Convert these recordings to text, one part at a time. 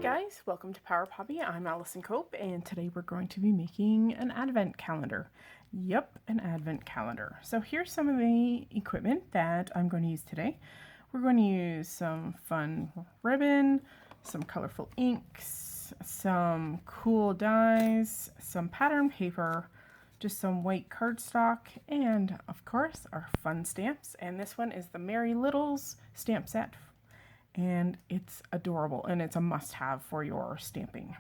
guys, welcome to Power Poppy. I'm Allison Cope, and today we're going to be making an advent calendar. Yep, an advent calendar. So here's some of the equipment that I'm going to use today. We're going to use some fun ribbon, some colorful inks, some cool dies, some pattern paper, just some white cardstock, and of course our fun stamps. And this one is the Merry Littles stamp set, and it's adorable and it's a must-have for your stamping.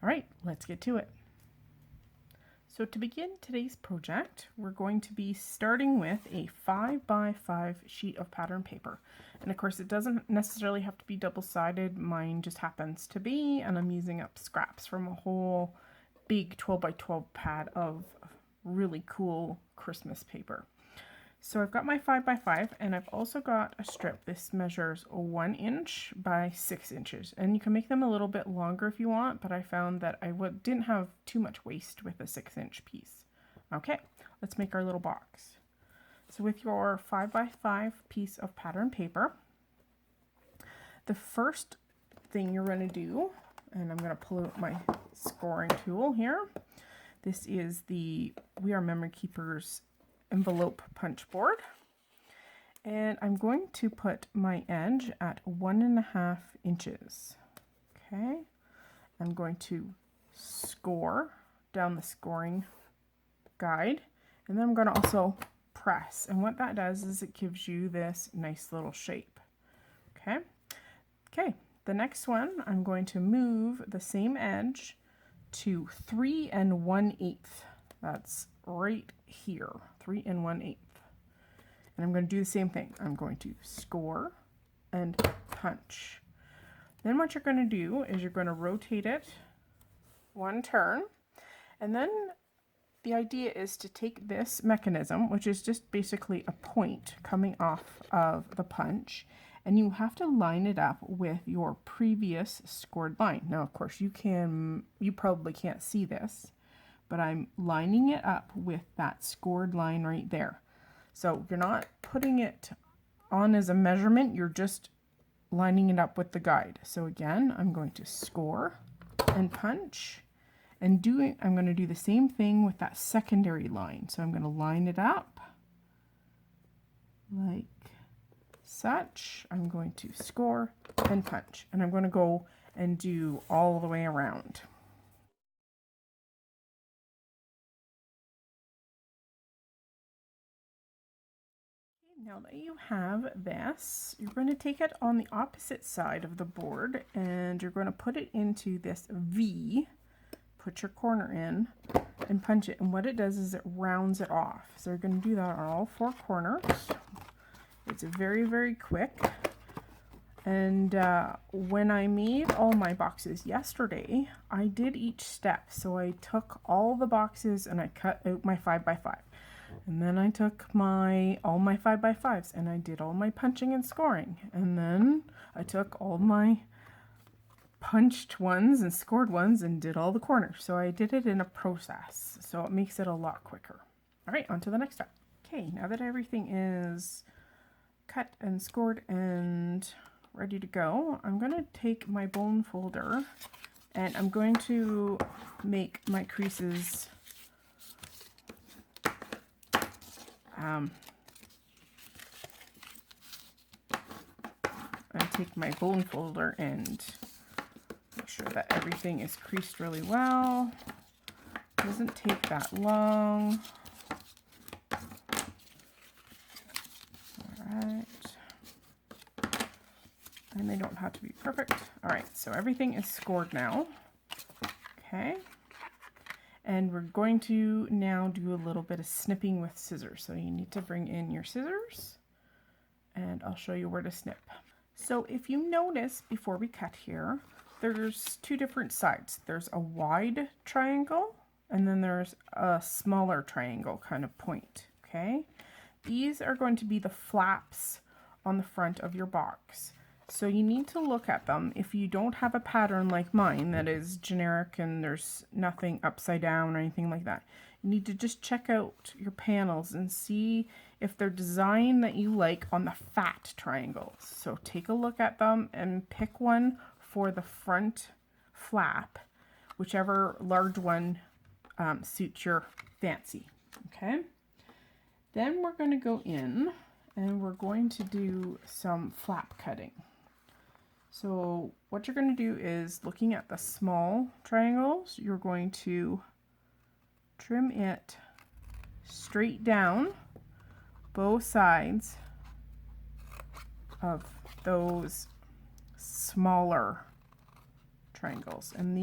All right, let's get to it. So to begin today's project, we're going to be starting with a 5x5 sheet of pattern paper. And of course, it doesn't necessarily have to be double-sided. Mine just happens to be, and I'm using up scraps from a whole big 12x12 pad of really cool Christmas paper. So I've got my 5x5, and I've also got a strip. This measures 1 inch by 6 inches, and you can make them a little bit longer if you want, but I found that I didn't have too much waste with a 6-inch piece. Okay, let's make our little box. So with your 5x5 piece of pattern paper, the first thing you're going to do, and I'm going to pull out my scoring tool here. This is the We Are Memory Keepers envelope punch board, and I'm going to put my edge at 1.5 inches. Okay, I'm going to score down the scoring guide, and then I'm going to also press, and what that does is it gives you this nice little shape. Okay, the next one, I'm going to move the same edge to 3 1/8. That's right here, 3 1/8. And I'm going to do the same thing. I'm going to score and punch. Then what you're going to do is you're going to rotate it one turn, and then the idea is to take this mechanism, which is just basically a point coming off of the punch, and you have to line it up with your previous scored line. Now, of course, you probably can't see this, but I'm lining it up with that scored line right there. So you're not putting it on as a measurement, you're just lining it up with the guide. So again, I'm going to score and punch, and I'm going to do the same thing with that secondary line. So I'm going to line it up like such. I'm going to score and punch, and I'm going to go and do all the way around. Now that you have this, you're going to take it on the opposite side of the board, and you're going to put it into this V, put your corner in, and punch it. And what it does is it rounds it off. So you're going to do that on all 4 corners. It's very, very quick. And when I made all my boxes yesterday, I did each step. So I took all the boxes and I cut out my 5x5. And then I took all my 5x5s and I did all my punching and scoring. And then I took all my punched ones and scored ones and did all the corners. So I did it in a process. So it makes it a lot quicker. All right, on to the next step. Okay, now that everything is cut and scored and ready to go, I'm going to take my bone folder and I'm going to make my creases I take my bone folder and make sure that everything is creased really well. Doesn't take that long. Alright. And they don't have to be perfect. Alright, so everything is scored now. Okay. And we're going to now do a little bit of snipping with scissors. So you need to bring in your scissors, and I'll show you where to snip. So if you notice before we cut here, there's 2 different sides. There's a wide triangle, and then there's a smaller triangle kind of point, okay? These are going to be the flaps on the front of your box. So you need to look at them. If you don't have a pattern like mine that is generic and there's nothing upside down or anything like that, you need to just check out your panels and see if they're designed that you like on the fat triangles. So take a look at them and pick one for the front flap, whichever large one suits your fancy. Okay, then we're going to go in and we're going to do some flap cutting. So what you're going to do is, looking at the small triangles, you're going to trim it straight down both sides of those smaller triangles, and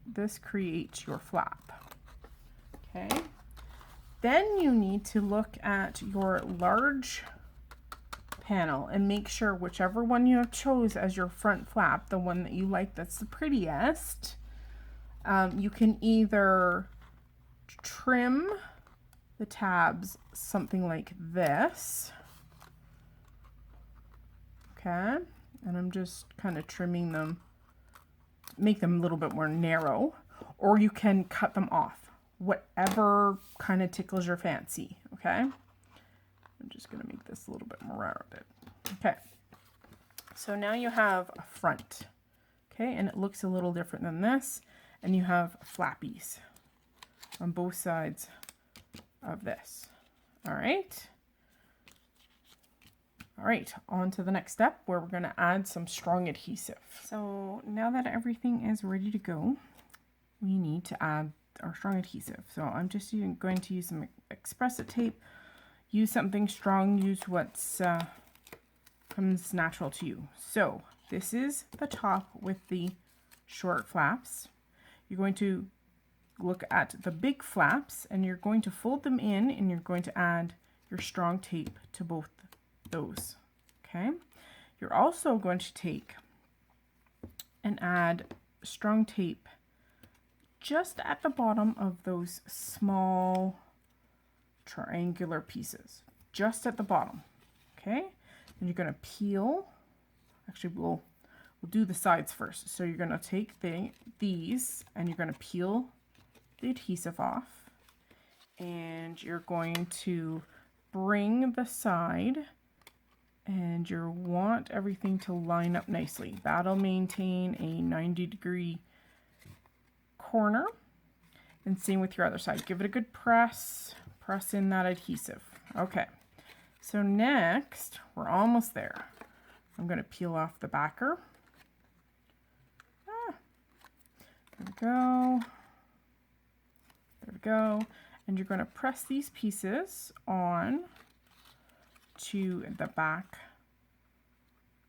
this creates your flap. Okay, then you need to look at your large panel and make sure whichever one you have chose as your front flap, the one that you like that's the prettiest, you can either trim the tabs something like this. Okay, and I'm just kind of trimming them, make them a little bit more narrow, or you can cut them off, whatever kind of tickles your fancy. Okay, I'm just going to make this a little bit more rounded. Okay, so now you have a front. Okay, and it looks a little different than this, and you have flappies on both sides of this. All right. All right, on to the next step where we're going to add some strong adhesive. So now that everything is ready to go, we need to add our strong adhesive. So I'm just going to use some Express-It tape. Use something strong, use what's comes natural to you. So this is the top with the short flaps. You're going to look at the big flaps and you're going to fold them in, and you're going to add your strong tape to both those. Okay, you're also going to take and add strong tape just at the bottom of those small triangular pieces, just at the bottom. Okay, and you're going to peel. Actually, we'll do the sides first. So you're going to take these and you're going to peel the adhesive off, and you're going to bring the side, and you want everything to line up nicely. That'll maintain a 90-degree corner. And same with your other side. Give it a good press. Press in that adhesive. Okay. So next, we're almost there. I'm going to peel off the backer. There we go. There we go. And you're going to press these pieces on to the back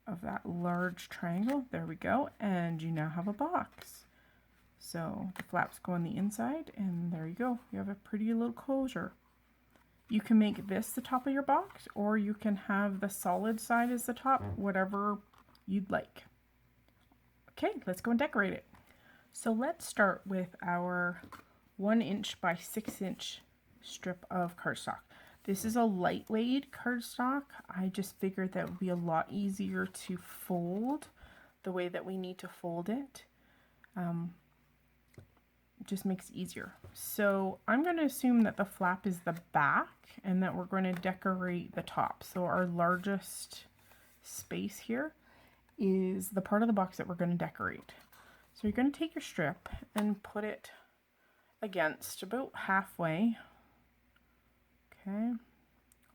of that large triangle. There we go. And you now have a box. So the flaps go on the inside, and there you go. You have a pretty little closure. You can make this the top of your box, or you can have the solid side as the top, whatever you'd like. Okay, let's go and decorate it. So let's start with our 1" by 6" strip of cardstock. This is a lightweight cardstock. I just figured that would be a lot easier to fold the way that we need to fold it. Just makes it easier. So I'm going to assume that the flap is the back and that we're going to decorate the top. So our largest space here is the part of the box that we're going to decorate. So you're going to take your strip and put it against about halfway. Okay,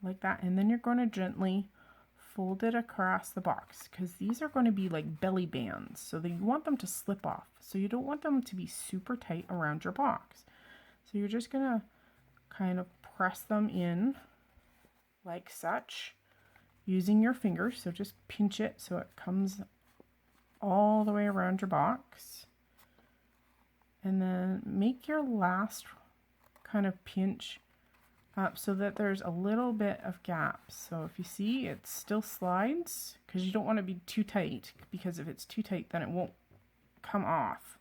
like that. And then you're going to gently fold it across the box, because these are going to be like belly bands, so that you want them to slip off. So you don't want them to be super tight around your box. So you're just going to kind of press them in like such using your fingers. So just pinch it so it comes all the way around your box. And then make your last kind of pinch up so that there's a little bit of gaps. So if you see, it still slides, because you don't want to be too tight, because if it's too tight then it won't come off.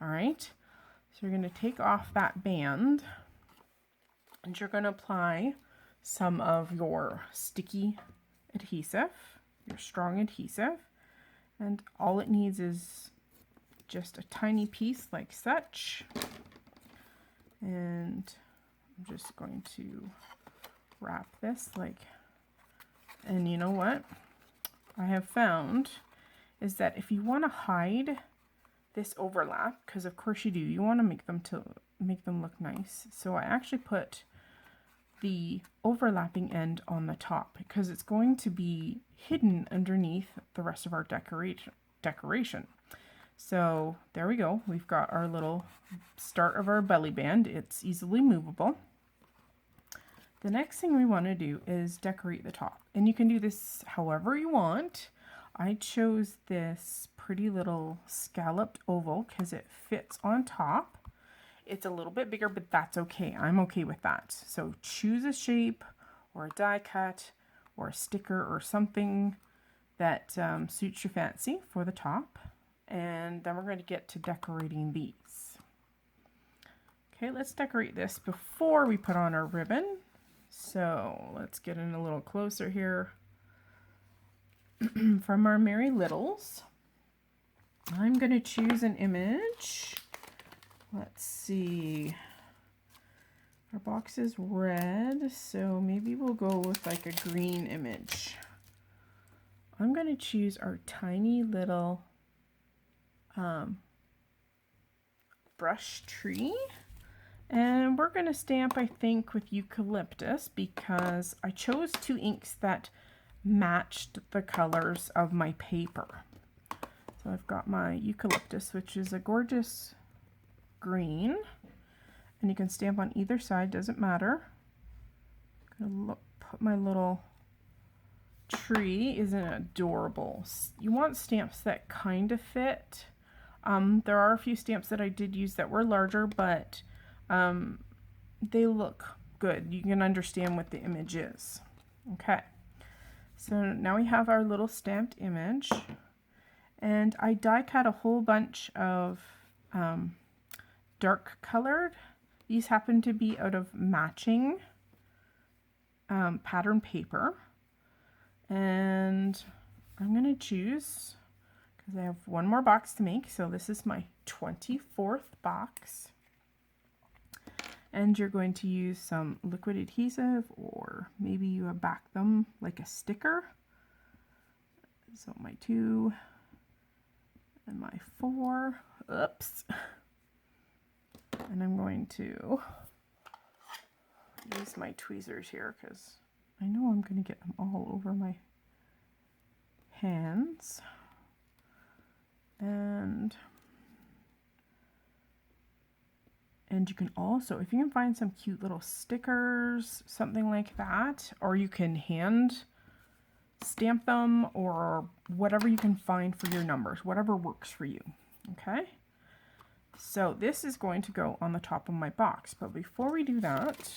All right, so you're going to take off that band, and you're going to apply some of your sticky adhesive, your strong adhesive, and all it needs is just a tiny piece like such. And I'm just going to wrap this and you know what I have found is that if you want to hide this overlap, because of course you do, you want to make them look nice. So I actually put the overlapping end on the top because it's going to be hidden underneath the rest of our decoration. So there we go. We've got our little start of our belly band. It's easily movable. The next thing we want to do is decorate the top. And you can do this however you want. I chose this pretty little scalloped oval because it fits on top. It's a little bit bigger, but that's okay. I'm okay with that. So choose a shape or a die cut or a sticker or something that suits your fancy for the top. And then we're going to get to decorating these. Okay, let's decorate this before we put on our ribbon. So let's get in a little closer here. From our Merry Littles, I'm going to choose an image. Let's see. Our box is red, so maybe we'll go with like a green image. I'm going to choose our tiny little brush tree. And we're going to stamp, I think, with eucalyptus because I chose 2 inks that matched the colors of my paper. So I've got my eucalyptus, which is a gorgeous green, and you can stamp on either side, doesn't matter. I'm gonna put my little tree. Isn't it adorable? You want stamps that kind of fit. There are a few stamps that I did use that were larger, but they look good. You can understand what the image is. Okay, so now we have our little stamped image, and I die cut a whole bunch of dark colored. These happen to be out of matching pattern paper, and I'm going to choose, because I have one more box to make, so this is my 24th box, and you're going to use some liquid adhesive, or maybe you back them like a sticker. So my 2 and my 4, oops. And I'm going to use my tweezers here because I know I'm going to get them all over my hands. And you can also, if you can find some cute little stickers, something like that, or you can hand stamp them, or whatever you can find for your numbers, whatever works for you. Okay? So this is going to go on the top of my box, but before we do that,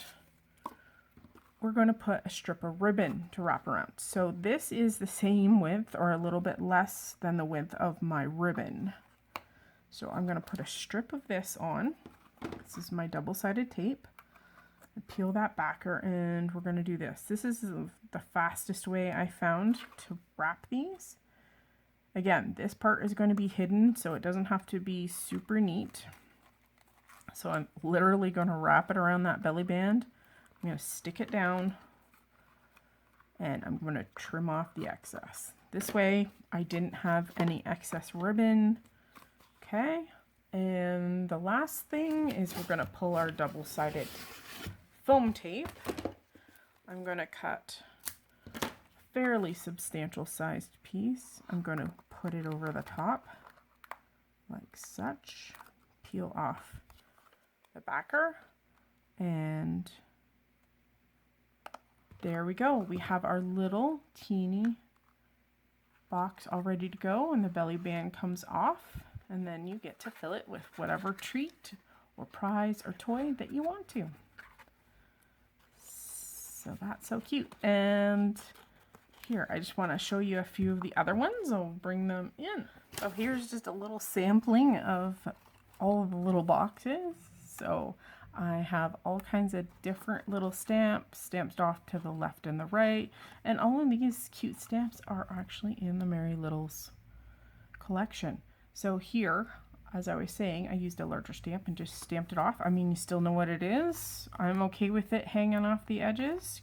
we're going to put a strip of ribbon to wrap around. So this is the same width or a little bit less than the width of my ribbon. So I'm going to put a strip of this on. This is my double-sided tape. And peel that backer, and we're going to do this. This is the fastest way I found to wrap these. Again, this part is going to be hidden, so it doesn't have to be super neat. So I'm literally going to wrap it around that belly band. I'm going to stick it down, and I'm going to trim off the excess. This way, I didn't have any excess ribbon. Okay, and the last thing is we're going to pull our double-sided foam tape. I'm going to cut a fairly substantial sized piece. I'm going to put it over the top like such. Peel off the backer, and there we go. We have our little teeny box all ready to go, and the belly band comes off, and then you get to fill it with whatever treat or prize or toy that you want to. So that's so cute. And here, I just want to show you a few of the other ones. I'll bring them in. So here's just a little sampling of all of the little boxes. So I have all kinds of different little stamps, stamped off to the left and the right. And all of these cute stamps are actually in the Merry Littles collection. So here, as I was saying, I used a larger stamp and just stamped it off. I mean, you still know what it is. I'm okay with it hanging off the edges.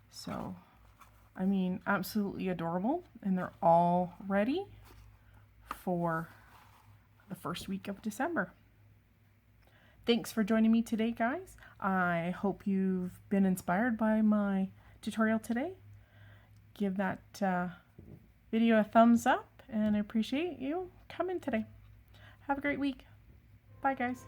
So, I mean, absolutely adorable. And they're all ready. for the first week of December. Thanks for joining me today, guys. I hope you've been inspired by my tutorial today. Give that video a thumbs up, and I appreciate you coming today. Have a great week. Bye, guys.